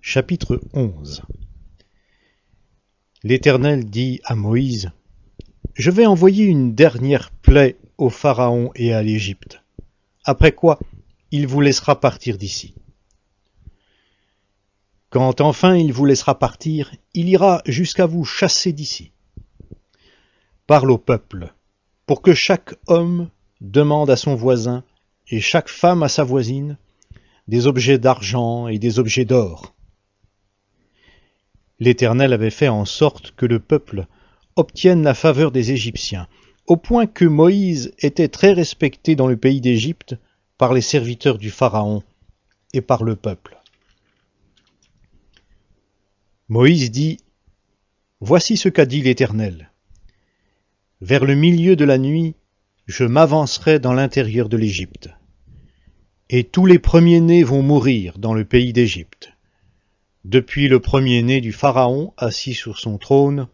Chapitre 11. L'Éternel dit à Moïse : Je vais envoyer une dernière plaie au Pharaon et à l'Égypte, après quoi il vous laissera partir d'ici. Quand enfin il vous laissera partir, il ira jusqu'à vous chasser d'ici. Parle au peuple, pour que chaque homme demande à son voisin et chaque femme à sa voisine des objets d'argent et des objets d'or. L'Éternel avait fait en sorte que le peuple obtienne la faveur des Égyptiens, au point que Moïse était très respecté dans le pays d'Égypte par les serviteurs du Pharaon et par le peuple. Moïse dit : Voici ce qu'a dit l'Éternel. Vers le milieu de la nuit, je m'avancerai dans l'intérieur de l'Égypte, et tous les premiers-nés vont mourir dans le pays d'Égypte, depuis le premier-né du Pharaon assis sur son trône,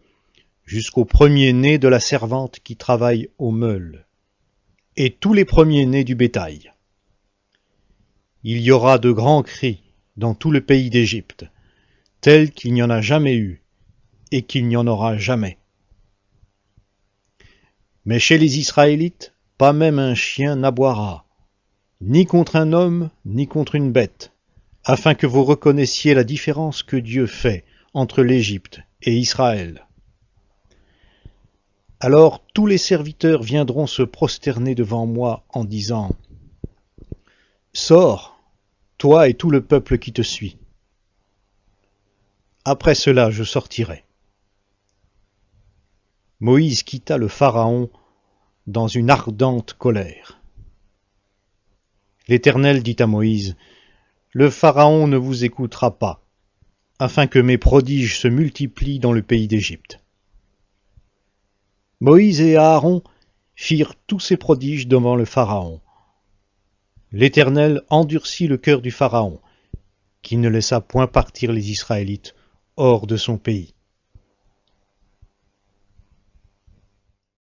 jusqu'au premier-né de la servante qui travaille au meule, et tous les premiers-nés du bétail. Il y aura de grands cris dans tout le pays d'Égypte, tels qu'il n'y en a jamais eu, et qu'il n'y en aura jamais. Mais chez les Israélites, pas même un chien n'aboiera, ni contre un homme, ni contre une bête, afin que vous reconnaissiez la différence que Dieu fait entre l'Égypte et Israël. Alors tous les serviteurs viendront se prosterner devant moi en disant : Sors, toi et tout le peuple qui te suit. Après cela, je sortirai. Moïse quitta le Pharaon dans une ardente colère. L'Éternel dit à Moïse : Le Pharaon ne vous écoutera pas, afin que mes prodiges se multiplient dans le pays d'Égypte. Moïse et Aaron firent tous ces prodiges devant le Pharaon. L'Éternel endurcit le cœur du Pharaon, qui ne laissa point partir les Israélites hors de son pays.